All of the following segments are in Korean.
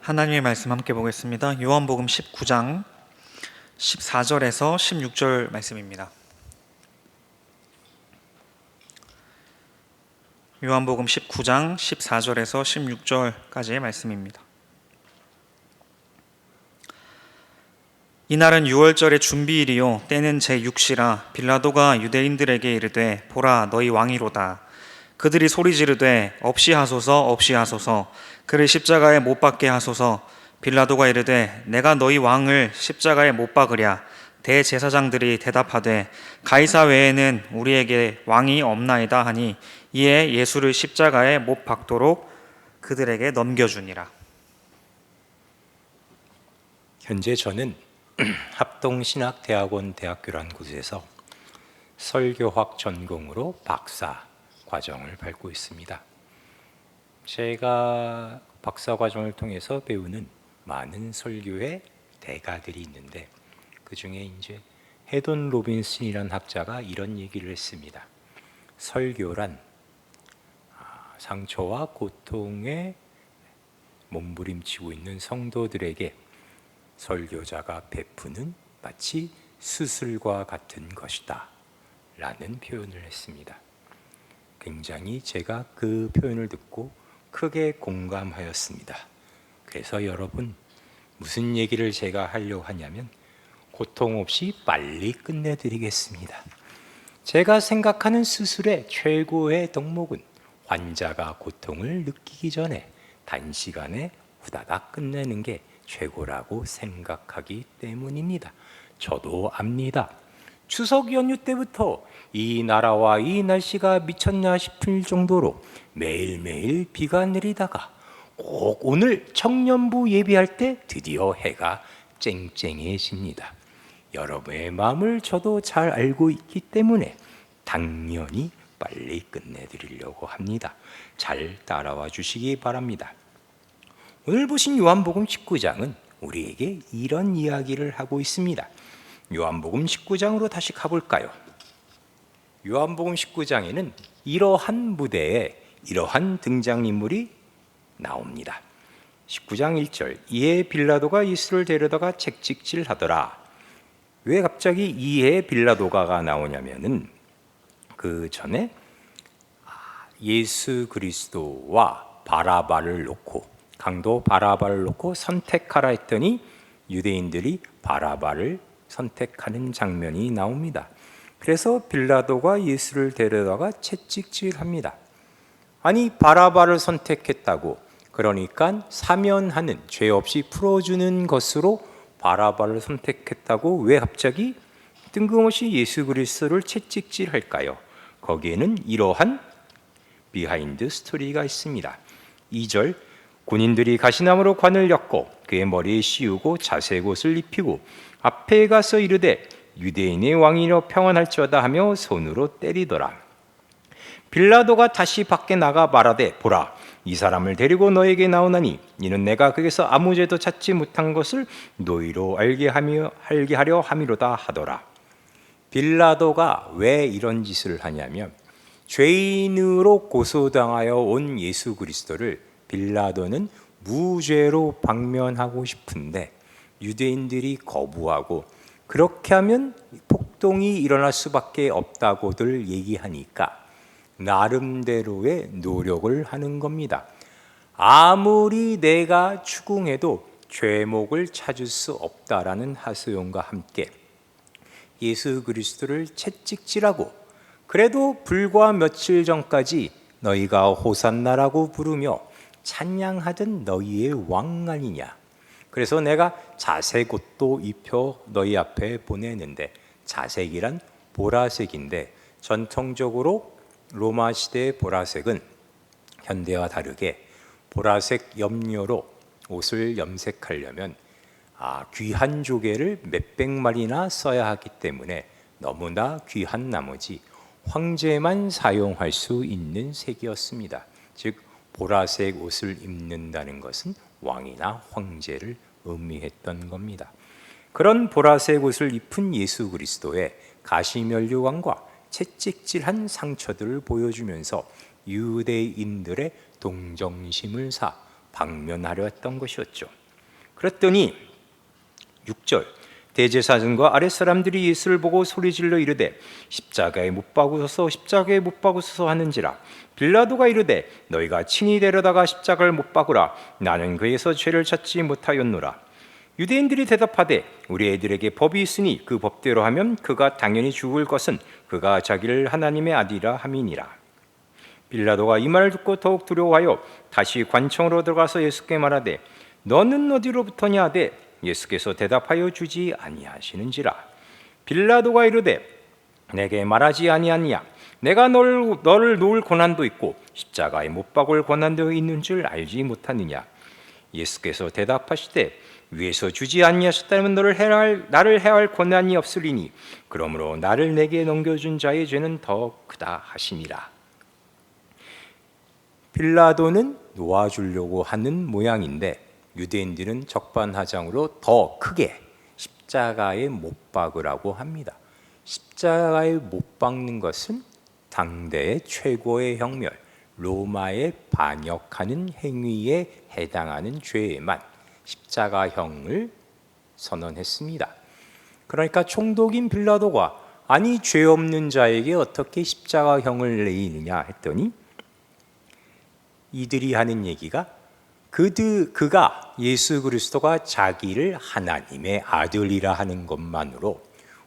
하나님의 말씀 함께 보겠습니다. 요한복음 19장 14절에서 16절 말씀입니다. 요한복음 19장 14절에서 16절까지의 말씀입니다. 이날은 유월절의 준비일이요 때는 제6시라 빌라도가 유대인들에게 이르되 보라 너희 왕이로다. 그들이 소리 지르되 없이 하소서 없이 하소서 그를 십자가에 못 박게 하소서. 빌라도가 이르되 내가 너희 왕을 십자가에 못 박으랴. 대제사장들이 대답하되 가이사 외에는 우리에게 왕이 없나이다 하니 이에 예수를 십자가에 못 박도록 그들에게 넘겨주니라. 현재 저는 합동신학대학원 대학교라는 곳에서 설교학 전공으로 박사 과정을 밟고 있습니다. 제가 박사 과정을 통해서 배우는 많은 설교의 대가들이 있는데 그 중에 이제 헤돈 로빈슨이라는 학자가 이런 얘기를 했습니다. 설교란 상처와 고통에 몸부림치고 있는 성도들에게 설교자가 베푸는 마치 수술과 같은 것이다 라는 표현을 했습니다. 굉장히 제가 그 표현을 듣고 크게 공감하였습니다. 그래서 여러분, 무슨 얘기를 제가 하려고 하냐면 고통 없이 빨리 끝내드리겠습니다. 제가 생각하는 수술의 최고의 덕목은 환자가 고통을 느끼기 전에 단시간에 후다닥 끝내는 게 최고라고 생각하기 때문입니다. 저도 압니다. 추석 연휴 때부터 이 나라와 이 날씨가 미쳤냐 싶을 정도로 매일매일 비가 내리다가 꼭 오늘 청년부 예비할 때 드디어 해가 쨍쨍해집니다. 여러분의 마음을 저도 잘 알고 있기 때문에 당연히 빨리 끝내드리려고 합니다. 잘 따라와 주시기 바랍니다. 오늘 보신 요한복음 19장은 우리에게 이런 이야기를 하고 있습니다. 요한복음 19장으로 다시 가볼까요? 요한복음 19장에는 이러한 무대에 이러한 등장인물이 나옵니다. 19장 1절 이에 빌라도가 예수를 데려다가 채찍질하더라. 왜 갑자기 이에 빌라도가 나오냐면은 그 전에 예수 그리스도와 바라바를 놓고 강도 바라바를 놓고 선택하라 했더니 유대인들이 바라바를 선택하는 장면이 나옵니다. 그래서 빌라도가 예수를 데려다가 채찍질합니다. 아니 바라바를 선택했다고 그러니까 사면하는 죄 없이 풀어주는 것으로 바라바를 선택했다고 왜 갑자기 뜬금없이 예수 그리스도를 채찍질할까요? 거기에는 이러한 비하인드 스토리가 있습니다. 2절 군인들이 가시나무로 관을 엮고 그의 머리에 씌우고 자색 옷을 입히고 앞에 가서 이르되 유대인의 왕이여 평안할지어다 하며 손으로 때리더라. 빌라도가 다시 밖에 나가 말하되 보라 이 사람을 데리고 너에게 나오나니 이는 내가 그에게서 아무 죄도 찾지 못한 것을 너희로 알게 하려 함이로다 하더라. 빌라도가 왜 이런 짓을 하냐면 죄인으로 고소당하여 온 예수 그리스도를 빌라도는 무죄로 방면하고 싶은데 유대인들이 거부하고 그렇게 하면 폭동이 일어날 수밖에 없다고들 얘기하니까 나름대로의 노력을 하는 겁니다. 아무리 내가 추궁해도 죄목을 찾을 수 없다라는 하소연과 함께 예수 그리스도를 채찍질하고 그래도 불과 며칠 전까지 너희가 호산나라고 부르며 찬양하던 너희의 왕 아니냐. 그래서 내가 자색 옷도 입혀 너희 앞에 보내는데 자색이란 보라색인데 전통적으로 로마 시대의 보라색은 현대와 다르게 보라색 염료로 옷을 염색하려면 귀한 조개를 몇백 마리나 써야 하기 때문에 너무나 귀한 나머지 황제만 사용할 수 있는 색이었습니다. 즉 보라색 옷을 입는다는 것은 왕이나 황제를 의미했던 겁니다. 그런 보라색 옷을 입은 예수 그리스도의 가시면류관과 채찍질한 상처들을 보여주면서 유대인들의 동정심을 사 방면하려 했던 것이었죠. 그랬더니 6절, 대제사장과 아랫사람들이 예수를 보고 소리질러 이르되 십자가에 못 박으소서 십자가에 못 박으소서 하는지라. 빌라도가 이르되 너희가 친히 데려다가 십자가를 못 박으라. 나는 그에서 죄를 찾지 못하였노라. 유대인들이 대답하되 우리 애들에게 법이 있으니 그 법대로 하면 그가 당연히 죽을 것은 그가 자기를 하나님의 아들이라 함이니라. 빌라도가 이 말을 듣고 더욱 두려워하여 다시 관청으로 들어가서 예수께 말하되 너는 어디로부터냐 하되 예수께서 대답하여 주지 아니하시는지라. 빌라도가 이르되 내게 말하지 아니하냐. 내가 너를 놓을 고난도 있고 십자가에 못 박을 고난도 있는 줄 알지 못하느냐. 예수께서 대답하시되 위에서 주지 아니하셨다면 나를 해할 고난이 없으리니 그러므로 나를 내게 넘겨준 자의 죄는 더 크다 하시니라. 빌라도는 놓아주려고 하는 모양인데 유대인들은 적반하장으로 더 크게 십자가에 못 박으라고 합니다. 십자가에 못 박는 것은 당대의 최고의 형멸, 로마에 반역하는 행위에 해당하는 죄에만 십자가형을 선언했습니다. 그러니까 총독인 빌라도가 아니 죄 없는 자에게 어떻게 십자가형을 내리느냐 했더니 이들이 하는 얘기가 그가 예수 그리스도가 자기를 하나님의 아들이라 하는 것만으로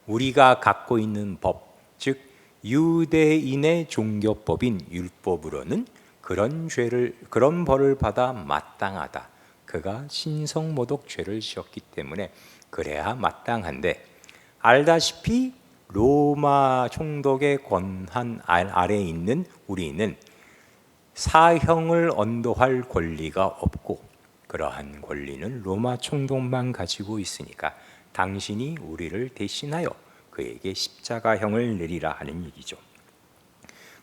우리가 갖고 있는 법, 즉 유대인의 종교법인 율법으로는 그런 벌을 받아 마땅하다. 그가 신성모독 죄를 지었기 때문에 그래야 마땅한데 알다시피 로마 총독의 권한 아래에 있는 우리는 사형을 언도할 권리가 없고 그러한 권리는 로마 총독만 가지고 있으니까 당신이 우리를 대신하여 그에게 십자가형을 내리라 하는 얘기죠.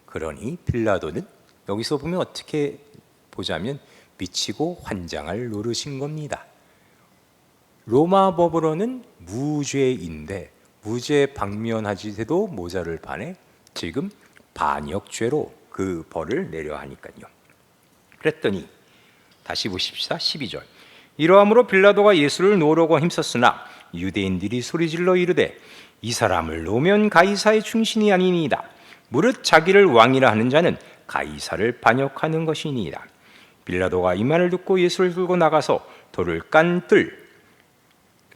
그러니 빌라도는 여기서 보면 어떻게 보자면 미치고 환장할 노릇인 겁니다. 로마 법으로는 무죄인데 무죄 방면하지도 모자를 판에 지금 반역죄로 그 벌을 내려 하니까요. 그랬더니 다시 보십시다. 12절. 이러함으로 빌라도가 예수를 놓으려고 힘썼으나 유대인들이 소리질러 이르되 이 사람을 놓으면 가이사의 충신이 아니니이다. 무릇 자기를 왕이라 하는 자는 가이사를 반역하는 것이니이다. 빌라도가 이 말을 듣고 예수를 들고 나가서 돌을 깐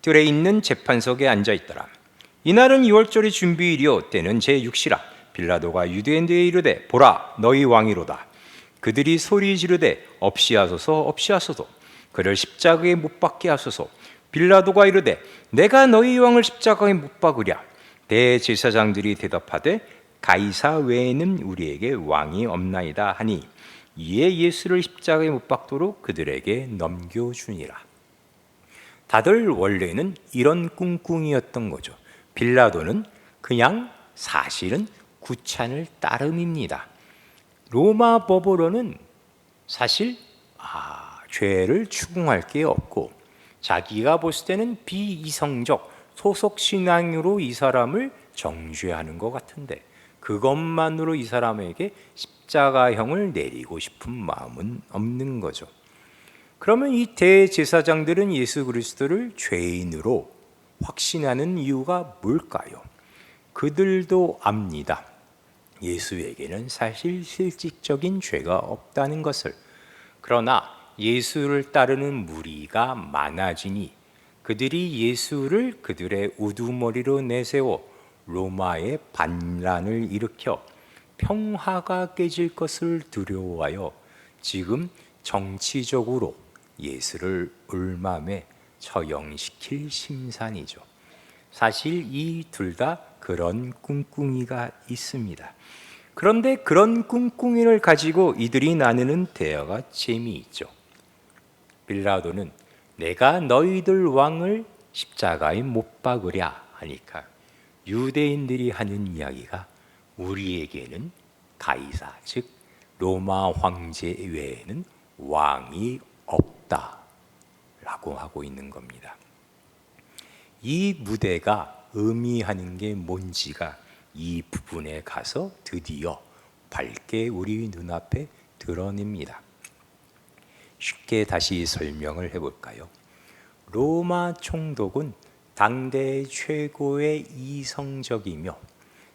뜰에 있는 재판석에 앉아 있더라. 이날은 2월절이 준비일이요 때는 제6시라. 빌라도가 유대인들에게 이르되 보라 너희 왕이로다. 그들이 소리 지르되 없이 하소서 없이 하소서. 그를 십자가에 못 박게 하소서. 빌라도가 이르되 내가 너희 왕을 십자가에 못 박으랴. 대제사장들이 대답하되 가이사 외에는 우리에게 왕이 없나이다 하니 이에 예수를 십자가에 못 박도록 그들에게 넘겨주니라. 다들 원래는 이런 꿍꿍이었던 거죠. 빌라도는 그냥 사실은 구찬을 따름입니다. 로마 법으로는 사실 죄를 추궁할 게 없고 자기가 봤을 때는 비이성적 소속 신앙으로 이 사람을 정죄하는 것 같은데 그것만으로 이 사람에게 십자가형을 내리고 싶은 마음은 없는 거죠. 그러면 이 대제사장들은 예수 그리스도를 죄인으로 확신하는 이유가 뭘까요? 그들도 압니다. 예수에게는 사실 실질적인 죄가 없다는 것을. 그러나 예수를 따르는 무리가 많아지니 그들이 예수를 그들의 우두머리로 내세워 로마의 반란을 일으켜 평화가 깨질 것을 두려워하여 지금 정치적으로 예수를 울맘에 처형시킬 심산이죠. 사실 이 둘 다 그런 꿍꿍이가 있습니다. 그런데 그런 꿍꿍이를 가지고 이들이 나누는 대화가 재미있죠. 빌라도는 내가 너희들 왕을 십자가에 못 박으랴 하니까 유대인들이 하는 이야기가 우리에게는 가이사 즉 로마 황제 외에는 왕이 없다라고 하고 있는 겁니다. 이 무대가 의미하는 게 뭔지가 이 부분에 가서 드디어 밝게 우리 눈앞에 드러냅니다. 쉽게 다시 설명을 해볼까요? 로마 총독은 당대 최고의 이성적이며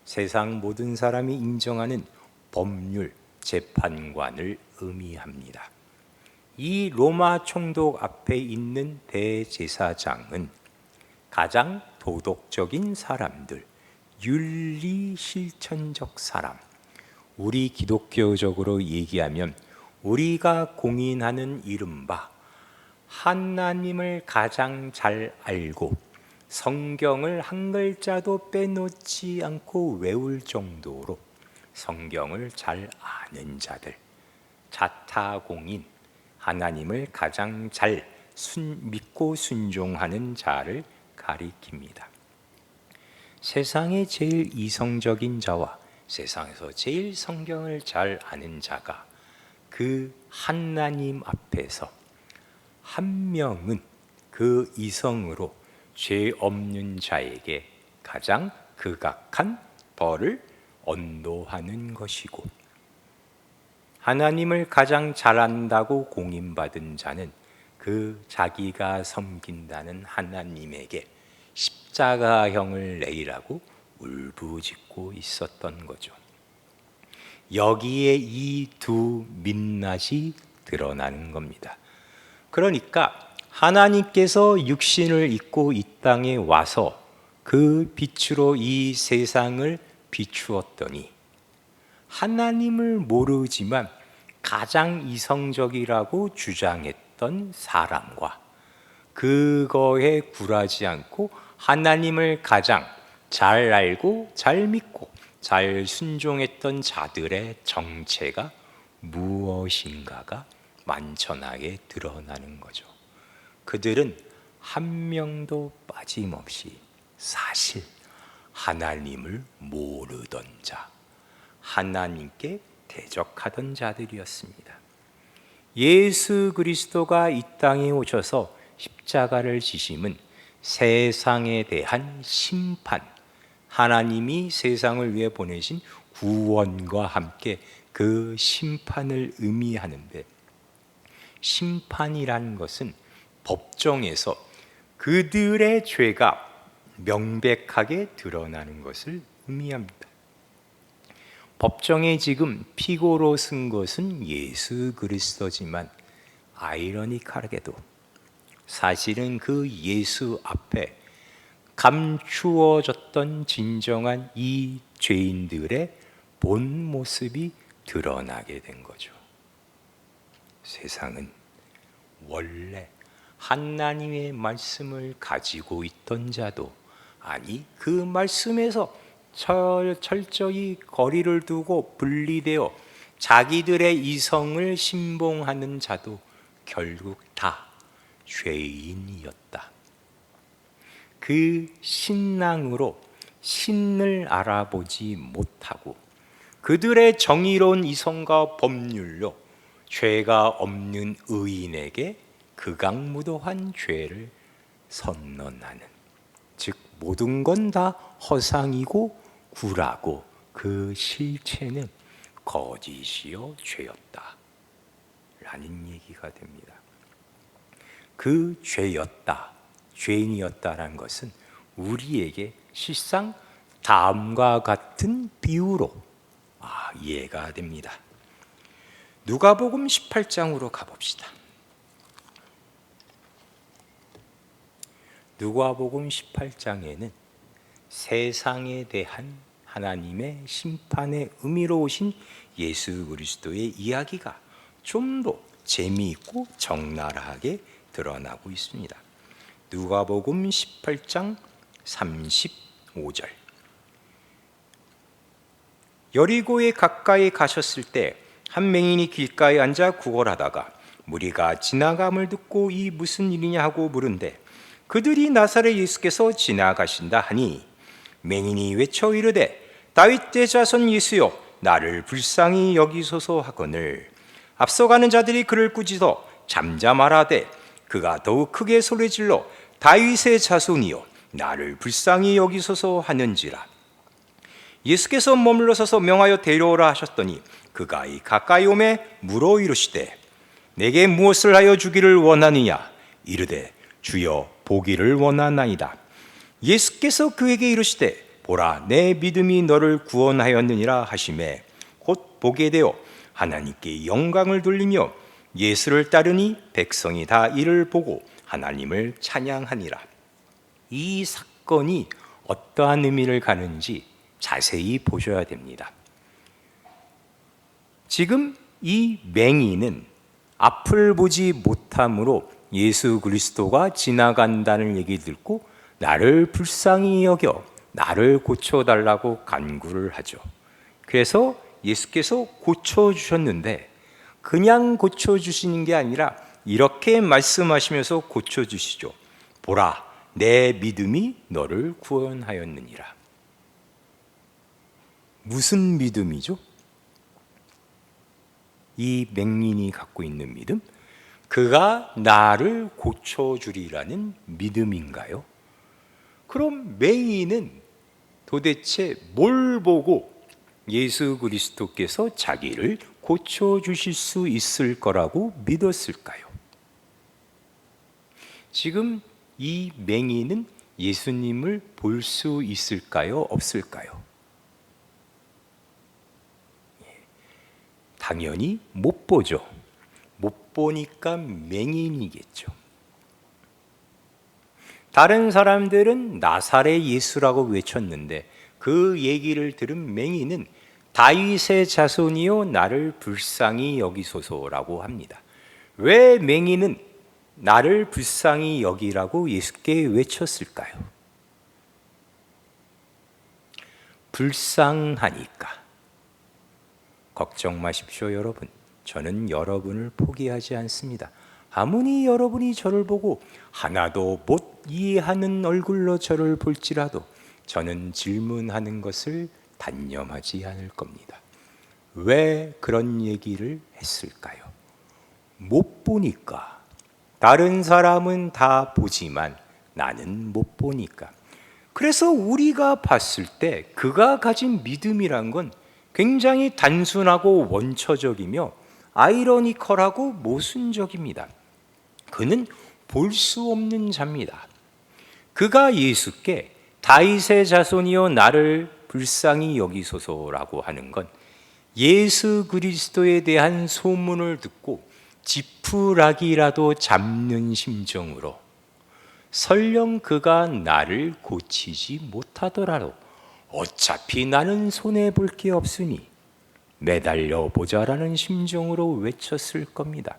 세상 모든 사람이 인정하는 법률 재판관을 의미합니다. 이 로마 총독 앞에 있는 대제사장은 가장 도덕적인 사람들, 윤리 실천적 사람, 우리 기독교적으로 얘기하면 우리가 공인하는 이른바 하나님을 가장 잘 알고 성경을 한 글자도 빼놓지 않고 외울 정도로 성경을 잘 아는 자들, 자타공인, 하나님을 가장 잘 믿고 순종하는 자를 가리킵니다. 세상에 제일 이성적인 자와 세상에서 제일 성경을 잘 아는 자가 그 하나님 앞에서 한 명은 그 이성으로 죄 없는 자에게 가장 극악한 벌을 언도하는 것이고, 하나님을 가장 잘 안다고 공인받은 자는 그 자기가 섬긴다는 하나님에게 십자가형을 내리라고 울부짖고 있었던 거죠. 여기에 이 두 민낯이 드러나는 겁니다. 그러니까 하나님께서 육신을 입고 이 땅에 와서 그 빛으로 이 세상을 비추었더니 하나님을 모르지만 가장 이성적이라고 주장했던 사람과 그거에 굴하지 않고 하나님을 가장 잘 알고 잘 믿고 잘 순종했던 자들의 정체가 무엇인가가 만천하게 드러나는 거죠. 그들은 한 명도 빠짐없이 사실 하나님을 모르던 자, 하나님께 대적하던 자들이었습니다. 예수 그리스도가 이 땅에 오셔서 십자가를 지심은 세상에 대한 심판, 하나님이 세상을 위해 보내신 구원과 함께 그 심판을 의미하는데, 심판이라는 것은 법정에서 그들의 죄가 명백하게 드러나는 것을 의미합니다. 법정에 지금 피고로 쓴 것은 예수 그리스도지만 아이러니컬하게도 사실은 그 예수 앞에 감추어졌던 진정한 이 죄인들의 본 모습이 드러나게 된 거죠. 세상은 원래 하나님의 말씀을 가지고 있던 자도, 아니 그 말씀에서 철저히 거리를 두고 분리되어 자기들의 이성을 신봉하는 자도 결국 다 죄인이었다. 그 신앙으로 신을 알아보지 못하고 그들의 정의로운 이성과 법률로 죄가 없는 의인에게 극악무도한 죄를 선언하는, 즉 모든 건 다 허상이고 굴하고 그 실체는 거짓이요 죄였다 라는 얘기가 됩니다. 그 죄였다, 죄인이었다라는 것은 우리에게 실상 다음과 같은 비유로 이해가 됩니다. 누가복음 18장으로 가봅시다. 누가복음 18장에는 세상에 대한 하나님의 심판의 의미로 오신 예수 그리스도의 이야기가 좀 더 재미있고 적나라하게 드러나고 있습니다. 누가복음 18장 35절. 여리고에 가까이 가셨을 때 한 맹인이 길가에 앉아 구걸하다가 무리가 지나감을 듣고 이 무슨 일이냐 하고 물은데 그들이 나사렛 예수께서 지나가신다 하니 맹인이 외쳐 이르되 다윗의 자손 예수여 나를 불쌍히 여기소서 하거늘 앞서가는 자들이 그를 꾸짖어 잠잠하라되 그가 더욱 크게 소리질러 다윗의 자손이여 나를 불쌍히 여기소서 하는지라. 예수께서 머물러 서서 명하여 데려오라 하셨더니 그가 이 가까이 오매 물어 이르시되 내게 무엇을 하여 주기를 원하느냐? 이르되 주여 보기를 원하나이다. 예수께서 그에게 이르시되 보라 내 믿음이 너를 구원하였느니라 하시매 곧 보게 되어 하나님께 영광을 돌리며 예수를 따르니 백성이 다 이를 보고 하나님을 찬양하니라. 이 사건이 어떠한 의미를 가는지 자세히 보셔야 됩니다. 지금 이 맹인은 앞을 보지 못함으로 예수 그리스도가 지나간다는 얘기 듣고 나를 불쌍히 여겨 나를 고쳐달라고 간구를 하죠. 그래서 예수께서 고쳐주셨는데 그냥 고쳐주시는 게 아니라 이렇게 말씀하시면서 고쳐주시죠. 보라 내 믿음이 너를 구원하였느니라. 무슨 믿음이죠? 이 맹인이 갖고 있는 믿음? 그가 나를 고쳐주리라는 믿음인가요? 그럼 맹인은 도대체 뭘 보고 예수 그리스도께서 자기를 고쳐주실 수 있을 거라고 믿었을까요? 지금 이 맹인은 예수님을 볼 수 있을까요? 없을까요? 당연히 못 보죠. 못 보니까 맹인이겠죠. 다른 사람들은 나사렛 예수라고 외쳤는데 그 얘기를 들은 맹인은 다윗의 자손이요 나를 불쌍히 여기소서라고 합니다. 왜 맹인은 나를 불쌍히 여기라고 예수께 외쳤을까요? 불쌍하니까. 걱정 마십시오, 여러분. 저는 여러분을 포기하지 않습니다. 아무리 여러분이 저를 보고 하나도 못 이해하는 얼굴로 저를 볼지라도 저는 질문하는 것을 단념하지 않을 겁니다. 왜 그런 얘기를 했을까요? 못 보니까. 다른 사람은 다 보지만 나는 못 보니까. 그래서 우리가 봤을 때 그가 가진 믿음이란 건 굉장히 단순하고 원초적이며 아이러니컬하고 모순적입니다. 그는 볼 수 없는 자입니다. 그가 예수께 다윗의 자손이여 나를 불쌍히 여기소서라고 하는 건 예수 그리스도에 대한 소문을 듣고 지푸라기라도 잡는 심정으로 설령 그가 나를 고치지 못하더라도 어차피 나는 손해볼 게 없으니 매달려 보자라는 심정으로 외쳤을 겁니다.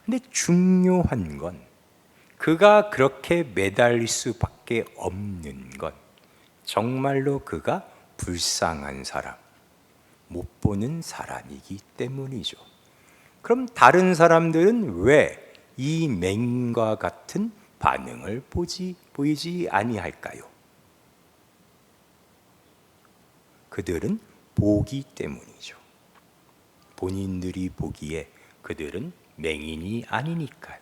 근데 중요한 건 그가 그렇게 매달릴 수밖에 없는 건 정말로 그가 불쌍한 사람, 못 보는 사람이기 때문이죠. 그럼 다른 사람들은 왜 이 맹인과 같은 반응을 보이지 아니할까요? 그들은 보기 때문이죠. 본인들이 보기에 그들은 맹인이 아니니까.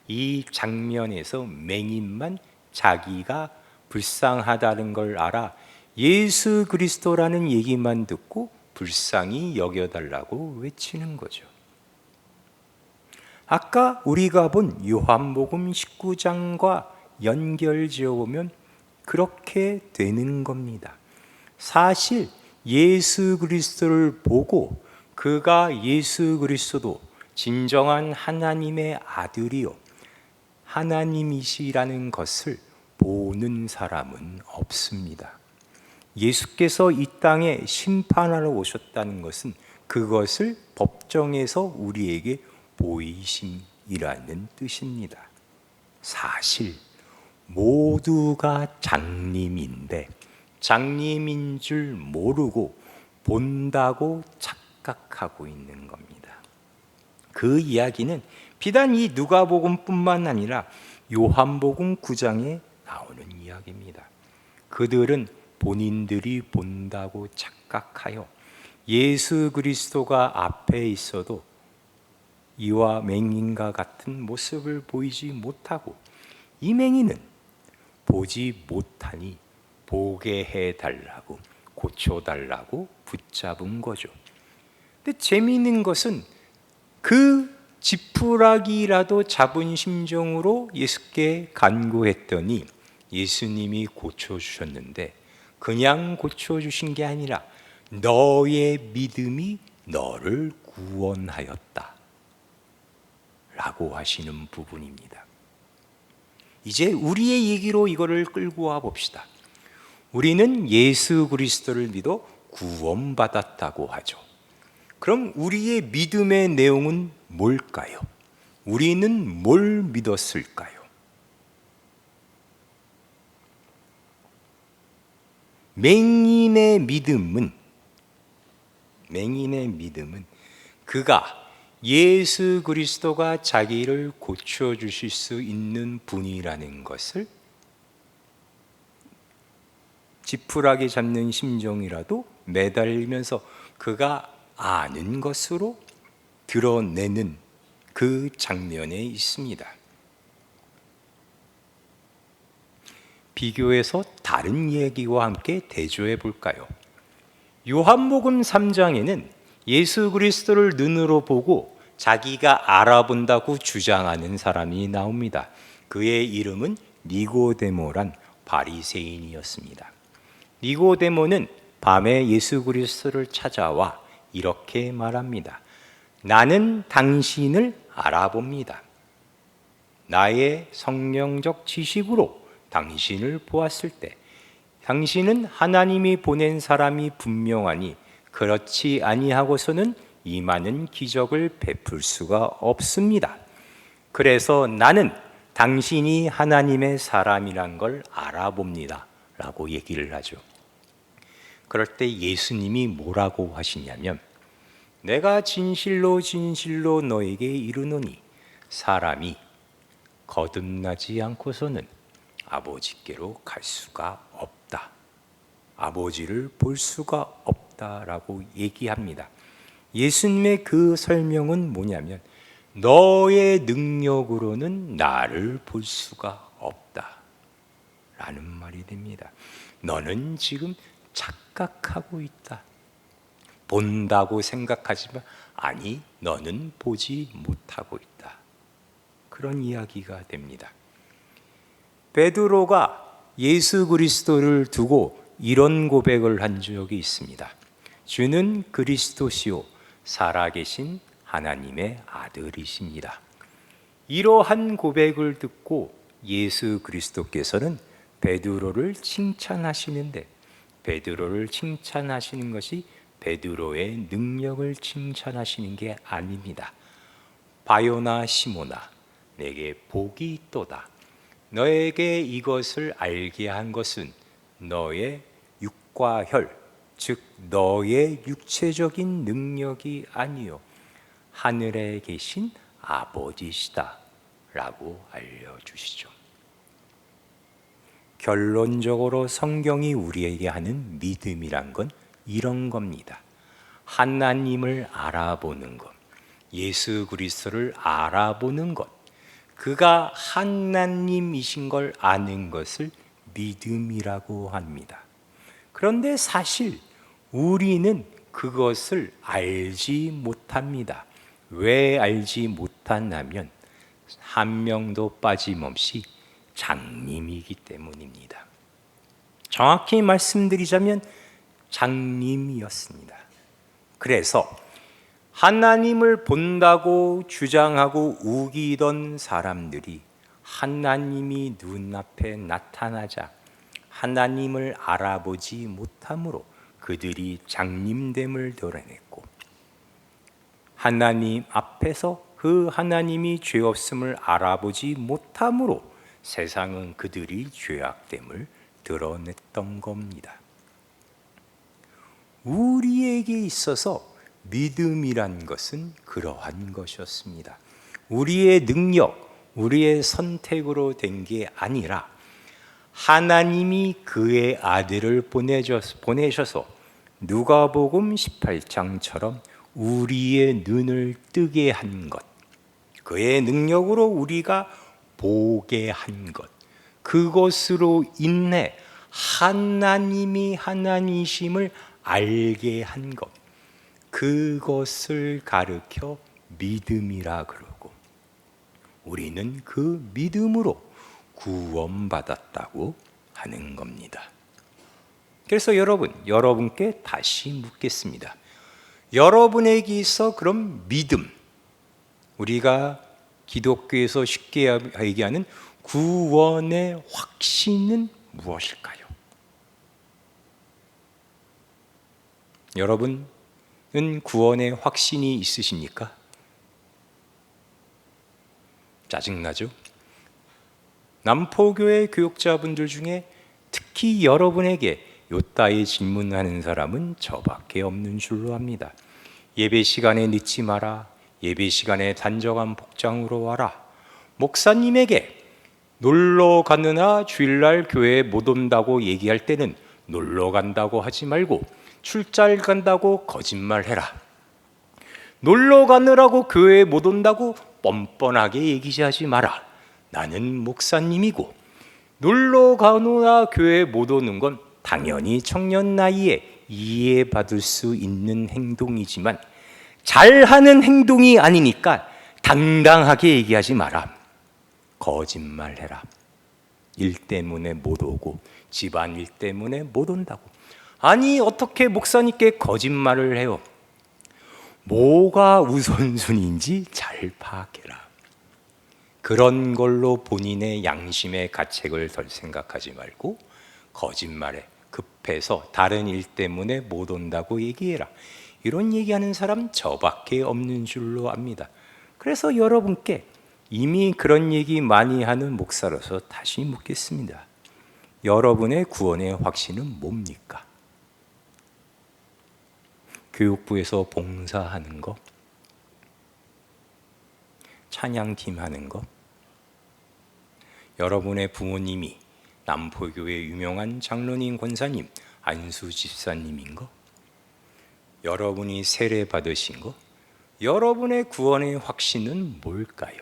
이 장면에서 맹인만 자기가 불쌍하다는 걸 알아 예수 그리스도라는 얘기만 듣고 불쌍히 여겨달라고 외치는 거죠. 아까 우리가 본 요한복음 19장과 연결지어 보면 그렇게 되는 겁니다. 사실 예수 그리스도를 보고 그가 예수 그리스도도 진정한 하나님의 아들이요 하나님이시라는 것을 보는 사람은 없습니다. 예수께서 이 땅에 심판하러 오셨다는 것은 그것을 법정에서 우리에게 보이심이라는 뜻입니다. 사실 모두가 장님인데 장님인 줄 모르고 본다고 착각하고 있는 겁니다. 그 이야기는 비단 이 누가복음뿐만 아니라 요한복음 9장에 나오는 이야기입니다. 그들은 본인들이 본다고 착각하여 예수 그리스도가 앞에 있어도 이와 맹인과 같은 모습을 보이지 못하고 이 맹인은 보지 못하니 보게 해달라고 고쳐달라고 붙잡은 거죠. 근데 재미있는 것은 그 지푸라기라도 잡은 심정으로 예수께 간구했더니 예수님이 고쳐주셨는데, 그냥 고쳐주신 게 아니라 너의 믿음이 너를 구원하였다 라고 하시는 부분입니다. 이제 우리의 얘기로 이거를 끌고 와 봅시다. 우리는 예수 그리스도를 믿어 구원받았다고 하죠. 그럼 우리의 믿음의 내용은 뭘까요? 우리는 뭘 믿었을까요? 맹인의 믿음은 그가 예수 그리스도가 자기를 고쳐주실 수 있는 분이라는 것을 지푸라기 잡는 심정이라도 매달리면서 그가 아는 것으로 드러내는 그 장면에 있습니다. 비교해서 다른 얘기와 함께 대조해 볼까요? 요한복음 3장에는 예수 그리스도를 눈으로 보고 자기가 알아본다고 주장하는 사람이 나옵니다. 그의 이름은 니고데모란 바리새인이었습니다. 니고데모는 밤에 예수 그리스도를 찾아와 이렇게 말합니다. 나는 당신을 알아봅니다. 나의 성령적 지식으로 당신을 보았을 때 당신은 하나님이 보낸 사람이 분명하니 그렇지 아니하고서는 이 많은 기적을 베풀 수가 없습니다. 그래서 나는 당신이 하나님의 사람이란 걸 알아봅니다 라고 얘기를 하죠. 그럴 때 예수님이 뭐라고 하시냐면, 내가 진실로 진실로 너에게 이르노니 사람이 거듭나지 않고서는 아버지께로 갈 수가 없다, 아버지를 볼 수가 없다라고 얘기합니다. 예수님의 그 설명은 뭐냐면, 너의 능력으로는 나를 볼 수가 없다 라는 말이 됩니다. 너는 지금 착각하고 있다. 본다고 생각하지만 아니, 너는 보지 못하고 있다. 그런 이야기가 됩니다. 베드로가 예수 그리스도를 두고 이런 고백을 한 적이 있습니다. 주는 그리스도시요 살아계신 하나님의 아들이십니다. 이러한 고백을 듣고 예수 그리스도께서는 베드로를 칭찬하시는데, 베드로를 칭찬하시는 것이 베드로의 능력을 칭찬하시는 게 아닙니다. 바요나 시모나, 내게 복이 있도다. 너에게 이것을 알게 한 것은 너의 육과 혈, 즉 너의 육체적인 능력이 아니요 하늘에 계신 아버지시다 라고 알려주시죠. 결론적으로 성경이 우리에게 하는 믿음이란 건 이런 겁니다. 하나님을 알아보는 것, 예수 그리스도를 알아보는 것, 그가 하나님이신 걸 아는 것을 믿음이라고 합니다. 그런데 사실 우리는 그것을 알지 못합니다. 왜 알지 못하냐면 한 명도 빠짐없이 장님이기 때문입니다. 정확히 말씀드리자면 장님이었습니다. 그래서 하나님을 본다고 주장하고 우기던 사람들이 하나님이 눈앞에 나타나자 하나님을 알아보지 못함으로 그들이 장님됨을 드러냈고, 하나님 앞에서 그 하나님이 죄 없음을 알아보지 못함으로 세상은 그들이 죄악됨을 드러냈던 겁니다. 우리에게 있어서 믿음이란 것은 그러한 것이었습니다. 우리의 능력, 우리의 선택으로 된 게 아니라 하나님이 그의 아들을 보내셔서 누가복음 18장처럼 우리의 눈을 뜨게 한 것, 그의 능력으로 우리가 보게 한 것, 그것으로 인해 하나님이 하나님이심을 알게 한 것, 그것을 가르쳐 믿음이라 그러고 우리는 그 믿음으로 구원받았다고 하는 겁니다. 그래서 여러분께 다시 묻겠습니다. 여러분에게 있어 그럼 믿음, 우리가 기독교에서 쉽게 얘기하는 구원의 확신은 무엇일까요? 여러분은 구원의 확신이 있으십니까? 짜증나죠? 남포교회 교육자분들 중에 특히 여러분에게 요따위 질문하는 사람은 저밖에 없는 줄로 압니다. 예배 시간에 늦지 마라. 예배 시간에 단정한 복장으로 와라. 목사님에게 놀러 가느나 주일날 교회에 못 온다고 얘기할 때는 놀러 간다고 하지 말고 출장 간다고 거짓말해라. 놀러 가느라고 교회에 못 온다고 뻔뻔하게 얘기하지 마라. 나는 목사님이고 놀러 가느나 교회에 못 오는 건 당연히 청년 나이에 이해받을 수 있는 행동이지만 잘하는 행동이 아니니까 당당하게 얘기하지 마라. 거짓말해라. 일 때문에 못 오고 집안일 때문에 못 온다고. 아니 어떻게 목사님께 거짓말을 해요? 뭐가 우선순위인지 잘 파악해라. 그런 걸로 본인의 양심의 가책을 덜 생각하지 말고 거짓말에 급해서 다른 일 때문에 못 온다고 얘기해라. 이런 얘기하는 사람 저밖에 없는 줄로 압니다. 그래서 여러분께 이미 그런 얘기 많이 하는 목사로서 다시 묻겠습니다. 여러분의 구원의 확신은 뭡니까? 교육부에서 봉사하는 거? 찬양팀 하는 거? 여러분의 부모님이 남포교회 유명한 장로님 권사님 안수 집사님인 거? 여러분이 세례 받으신 거? 여러분의 구원의 확신은 뭘까요?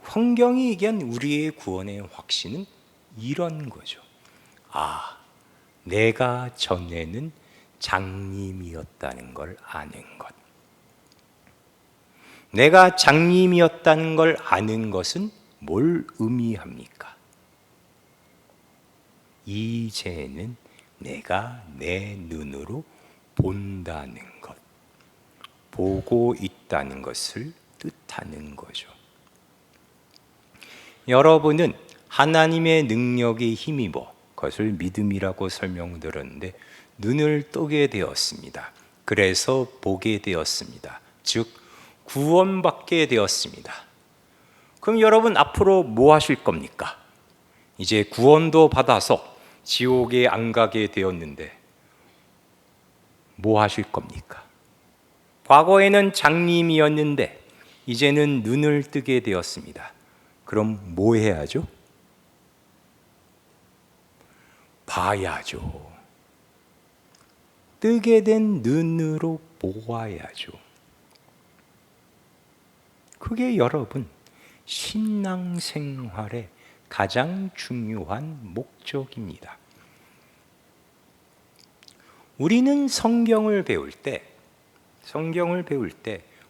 성경이 얘기한 우리의 구원의 확신은 이런 거죠. 아, 내가 전에는 장님이었다는 걸 아는 것. 내가 장님이었다는 걸 아는 것은 뭘 의미합니까? 이제는 내가 내 눈으로 본다는 것, 보고 있다는 것을 뜻하는 거죠. 여러분은 하나님의 능력에 힘입어 그것을 믿음이라고 설명드렸는데 눈을 뜨게 되었습니다. 그래서 보게 되었습니다. 즉 구원받게 되었습니다. 그럼 여러분 앞으로 뭐 하실 겁니까? 이제 구원도 받아서 지옥에 안 가게 되었는데 뭐 하실 겁니까? 과거에는 장님이었는데 이제는 눈을 뜨게 되었습니다. 그럼 뭐 해야죠? 봐야죠. 뜨게 된 눈으로 보아야죠. 그게 여러분 신앙생활의 가장 중요한 목적입니다. 우리는 성경을 배울 때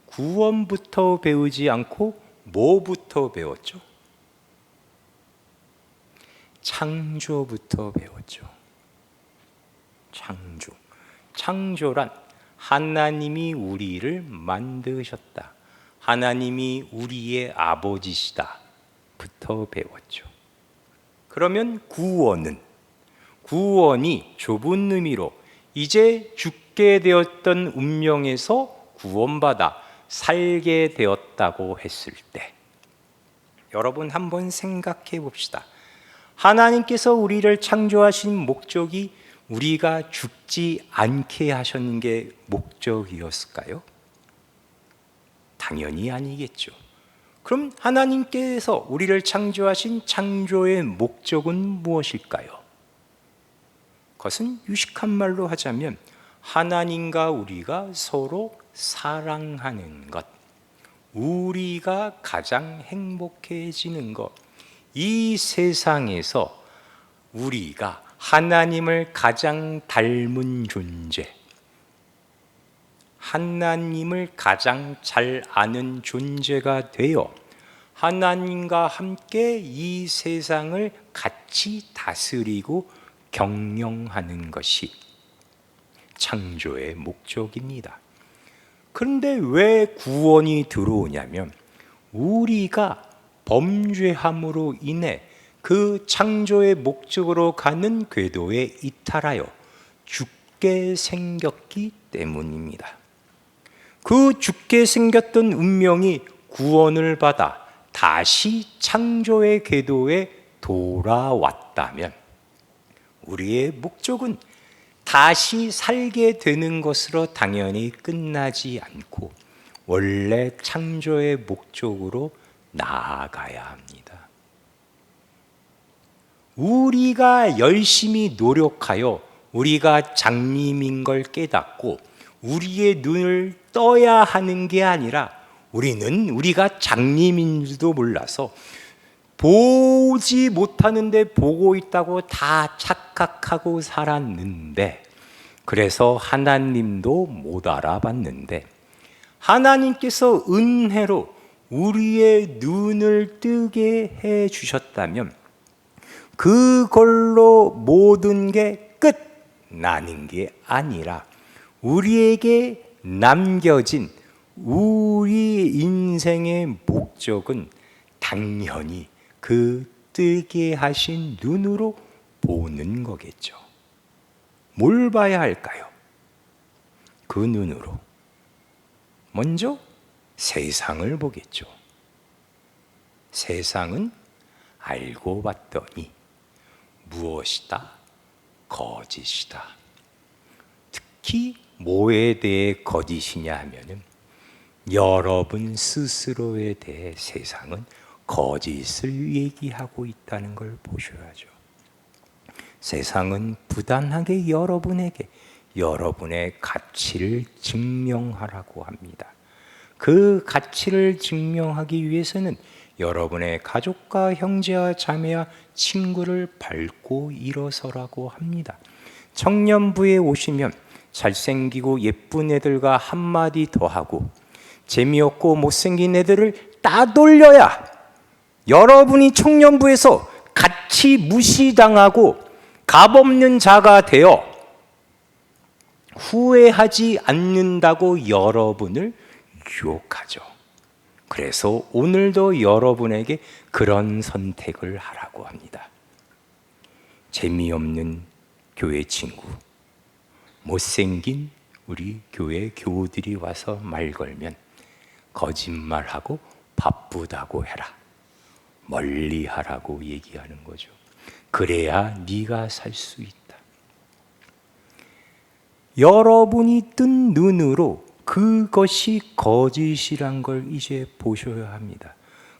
구원부터 배우지 않고 뭐부터 배웠죠? 창조부터 배웠죠. 창조란 하나님이 우리를 만드셨다. 하나님이 우리의 아버지시다. 부터 배웠죠. 그러면 구원이 좁은 의미로 이제 죽게 되었던 운명에서 구원받아 살게 되었다고 했을 때 여러분 한번 생각해 봅시다. 하나님께서 우리를 창조하신 목적이 우리가 죽지 않게 하셨는 게 목적이었을까요? 당연히 아니겠죠. 그럼 하나님께서 우리를 창조하신 창조의 목적은 무엇일까요? 그것은 유식한 말로 하자면 하나님과 우리가 서로 사랑하는 것, 우리가 가장 행복해지는 것, 이 세상에서 우리가 하나님을 가장 닮은 존재, 하나님을 가장 잘 아는 존재가 되어 하나님과 함께 이 세상을 같이 다스리고 경영하는 것이 창조의 목적입니다. 그런데 왜 구원이 들어오냐면 우리가 범죄함으로 인해 그 창조의 목적으로 가는 궤도에 이탈하여 죽게 생겼기 때문입니다. 그 죽게 생겼던 운명이 구원을 받아 다시 창조의 궤도에 돌아왔다면 우리의 목적은 다시 살게 되는 것으로 당연히 끝나지 않고 원래 창조의 목적으로 나아가야 합니다. 우리가 열심히 노력하여 우리가 장님인 걸 깨닫고 우리의 눈을 떠야 하는 게 아니라 우리는 우리가 장님인 줄도 몰라서 보지 못하는데 보고 있다고 다 착각하고 살았는데, 그래서 하나님도 못 알아봤는데 하나님께서 은혜로 우리의 눈을 뜨게 해 주셨다면 그걸로 모든 게 끝나는 게 아니라 우리에게 남겨진 우리 인생의 목적은 당연히 그 뜨게 하신 눈으로 보는 거겠죠. 뭘 봐야 할까요? 그 눈으로 먼저 세상을 보겠죠. 세상은 알고 봤더니 무엇이다? 거짓이다. 특히 뭐에 대해 거짓이냐 하면은 여러분 스스로에 대해 세상은 거짓을 얘기하고 있다는 걸 보셔야죠. 세상은 부단하게 여러분에게 여러분의 가치를 증명하라고 합니다. 그 가치를 증명하기 위해서는 여러분의 가족과 형제와 자매와 친구를 밟고 일어서라고 합니다. 청년부에 오시면 잘생기고 예쁜 애들과 한마디 더 하고 재미없고 못생긴 애들을 따돌려야 여러분이 청년부에서 같이 무시당하고 값없는 자가 되어 후회하지 않는다고 여러분을 유혹하죠. 그래서 오늘도 여러분에게 그런 선택을 하라고 합니다. 재미없는 교회 친구, 못생긴 우리 교회 교우들이 와서 말 걸면 거짓말하고 바쁘다고 해라. 멀리 하라고 얘기하는 거죠. 그래야 네가 살 수 있다. 여러분이 뜬 눈으로 그것이 거짓이란 걸 이제 보셔야 합니다.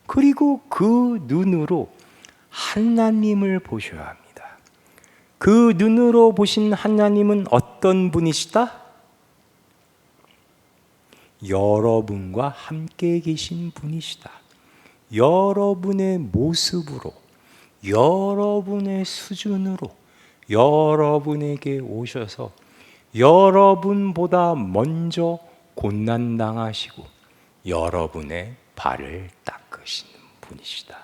그리고 그 눈으로 하나님을 보셔야 합니다. 그 눈으로 보신 하나님은 어떤 분이시다? 여러분과 함께 계신 분이시다. 여러분의 모습으로, 여러분의 수준으로 여러분에게 오셔서 여러분보다 먼저 고난당하시고 여러분의 발을 닦으시는 분이시다.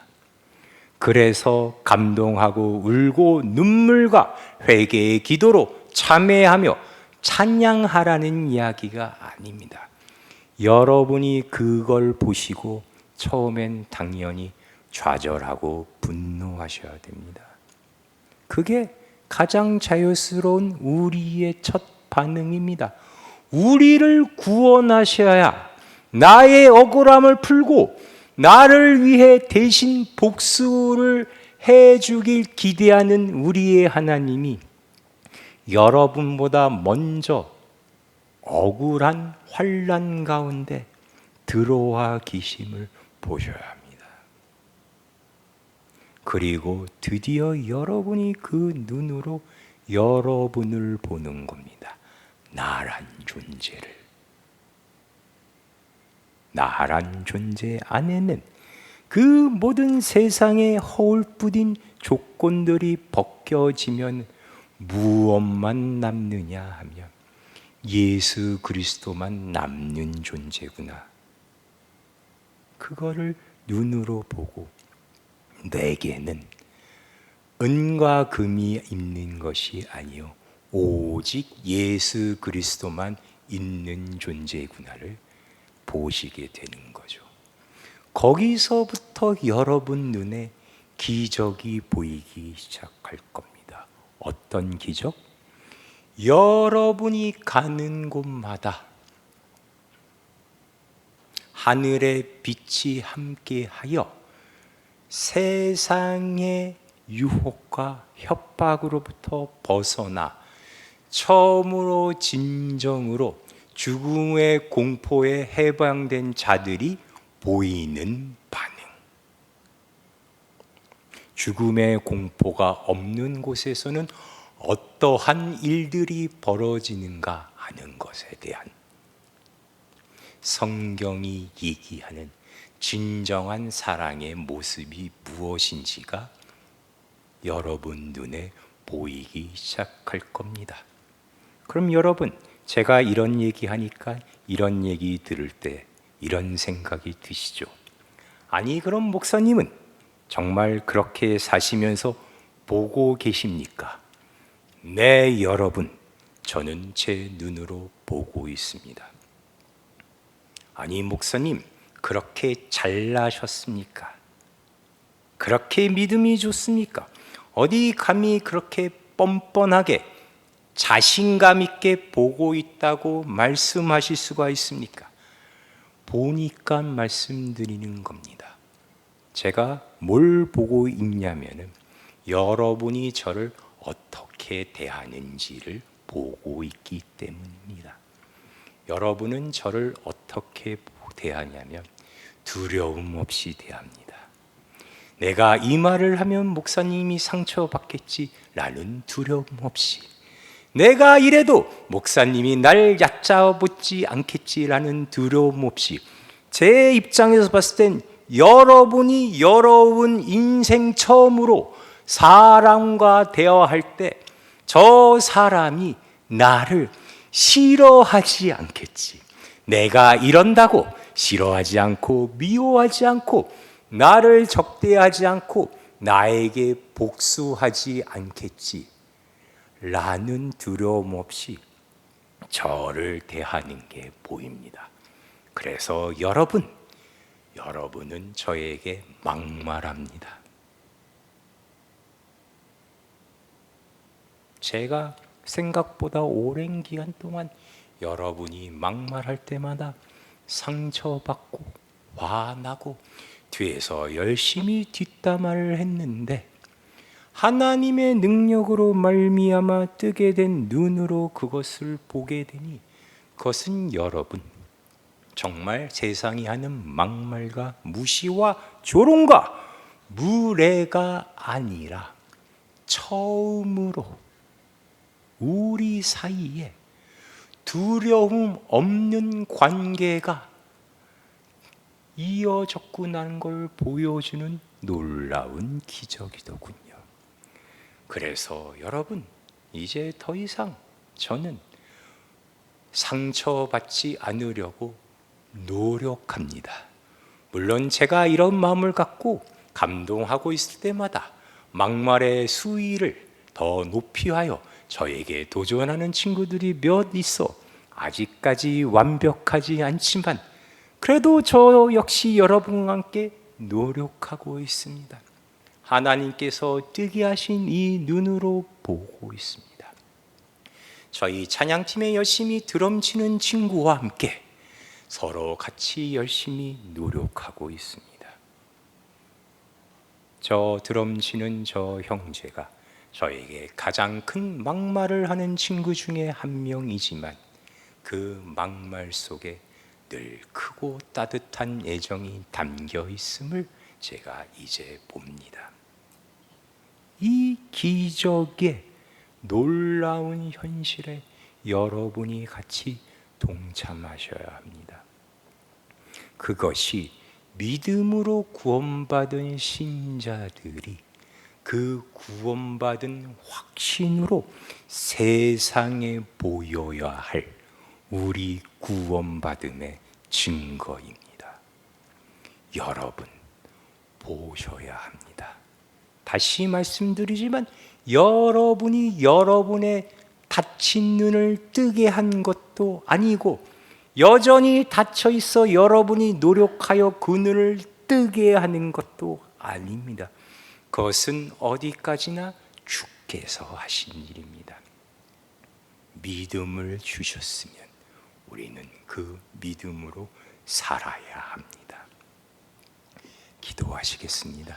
그래서 감동하고 울고 눈물과 회개의 기도로 참회하며 찬양하라는 이야기가 아닙니다. 여러분이 그걸 보시고 처음엔 당연히 좌절하고 분노하셔야 됩니다. 그게 가장 자연스러운 우리의 첫 반응입니다. 우리를 구원하셔야 나의 억울함을 풀고 나를 위해 대신 복수를 해주길 기대하는 우리의 하나님이 여러분보다 먼저 억울한 환난 가운데 들어와 계심을 보셔야 합니다. 그리고 드디어 여러분이 그 눈으로 여러분을 보는 겁니다. 나란 존재를. 나란 존재 안에는 그 모든 세상의 허울뿐인 조건들이 벗겨지면 무엇만 남느냐 하면 예수 그리스도만 남는 존재구나. 그거를 눈으로 보고 내게는 은과 금이 있는 것이 아니요 오직 예수 그리스도만 있는 존재구나를 보시게 되는 거죠. 거기서부터 여러분 눈에 기적이 보이기 시작할 겁니다. 어떤 기적? 여러분이 가는 곳마다 하늘의 빛이 함께하여 세상의 유혹과 협박으로부터 벗어나 처음으로 진정으로 죽음의 공포에 해방된 자들이 보이는 반응. 죽음의 공포가 없는 곳에서는 어떠한 일들이 벌어지는가 하는 것에 대한 성경이 얘기하는 진정한 사랑의 모습이 무엇인지가 여러분 눈에 보이기 시작할 겁니다. 그럼 여러분, 제가 이런 얘기하니까 이런 얘기 들을 때 이런 생각이 드시죠? 아니, 그럼 목사님은 정말 그렇게 사시면서 보고 계십니까? 네, 여러분, 저는 제 눈으로 보고 있습니다. 아니, 목사님, 그렇게 잘나셨습니까? 그렇게 믿음이 좋습니까? 어디 감히 그렇게 뻔뻔하게 자신감 있게 보고 있다고 말씀하실 수가 있습니까? 보니까 말씀드리는 겁니다. 제가 뭘 보고 있냐면은 여러분이 저를 어떻게 대하는지를 보고 있기 때문입니다. 여러분은 저를 어떻게 대하냐면 두려움 없이 대합니다. 내가 이 말을 하면 목사님이 상처받겠지라는 두려움 없이, 내가 이래도 목사님이 날 얕잡지 않겠지라는 두려움 없이, 제 입장에서 봤을 땐 여러분이 여러분 인생 처음으로 사람과 대화할 때 저 사람이 나를 싫어하지 않겠지, 내가 이런다고 싫어하지 않고 미워하지 않고 나를 적대하지 않고 나에게 복수하지 않겠지 라는 두려움 없이 저를 대하는 게 보입니다. 그래서 여러분은 저에게 막말합니다. 제가 생각보다 오랜 기간 동안 여러분이 막말할 때마다 상처받고 화나고 뒤에서 열심히 뒷담화를 했는데, 하나님의 능력으로 말미암아 뜨게 된 눈으로 그것을 보게 되니 그것은 여러분 정말 세상이 하는 막말과 무시와 조롱과 무례가 아니라 처음으로 우리 사이에 두려움 없는 관계가 이어졌구나는 걸 보여주는 놀라운 기적이더군요. 그래서 여러분, 이제 더 이상 저는 상처받지 않으려고 노력합니다. 물론 제가 이런 마음을 갖고 감동하고 있을 때마다 막말의 수위를 더 높이 하여 저에게 도전하는 친구들이 몇 있어 아직까지 완벽하지 않지만 그래도 저 역시 여러분과 함께 노력하고 있습니다. 하나님께서 뜨게 하신 이 눈으로 보고 있습니다. 저희 찬양팀에 열심히 드럼 치는 친구와 함께 서로 같이 열심히 노력하고 있습니다. 저 드럼 치는 저 형제가 저에게 가장 큰 막말을 하는 친구 중에 한 명이지만 그 막말 속에 늘 크고 따뜻한 애정이 담겨 있음을 제가 이제 봅니다. 이 기적의 놀라운 현실에 여러분이 같이 동참하셔야 합니다. 그것이 믿음으로 구원받은 신자들이 그 구원받은 확신으로 세상에 보여야 할 우리 구원받음의 증거입니다. 여러분 보셔야 합니다. 다시 말씀드리지만 여러분이 여러분의 닫힌 눈을 뜨게 한 것도 아니고 여전히 닫혀 있어 여러분이 노력하여 그 눈을 뜨게 하는 것도 아닙니다. 그것은 어디까지나 주께서 하신 일입니다. 믿음을 주셨으면 우리는 그 믿음으로 살아야 합니다. 기도하시겠습니다.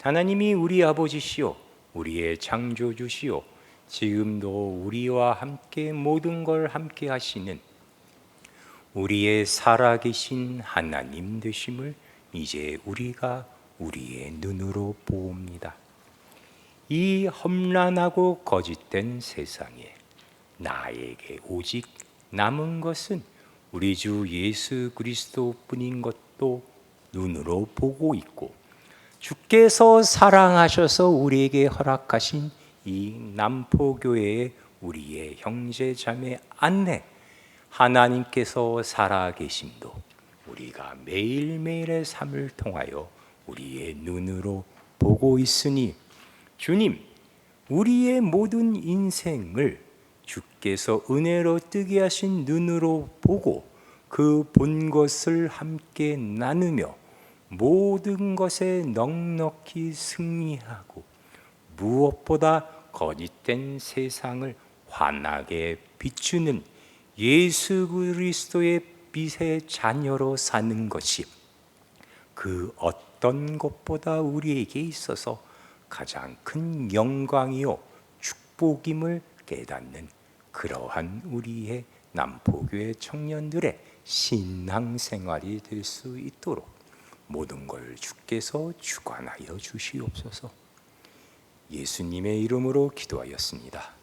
하나님이 우리 아버지시오, 우리의 창조주시오, 지금도 우리와 함께 모든 걸 함께 하시는 우리의 살아계신 하나님 되심을 이제 우리가 우리의 눈으로 보옵니다. 이 험난하고 거짓된 세상에 나에게 오직 남은 것은 우리 주 예수 그리스도뿐인 것도 눈으로 보고 있고, 주께서 사랑하셔서 우리에게 허락하신 이 남포교회의 우리의 형제 자매 안내, 하나님께서 살아계심도 우리가 매일매일의 삶을 통하여 우리의 눈으로 보고 있으니, 주님, 우리의 모든 인생을 주께서 은혜로 뜨게 하신 눈으로 보고 그 본 것을 함께 나누며 모든 것에 넉넉히 승리하고 무엇보다 거짓된 세상을 환하게 비추는 예수 그리스도의 빛의 자녀로 사는 것이 그 어떤 것보다 우리에게 있어서 가장 큰 영광이요 축복임을 깨닫는 그러한 우리의 남포교회 청년들의 신앙생활이 될 수 있도록 모든 걸 주께서 주관하여 주시옵소서. 예수님의 이름으로 기도하였습니다.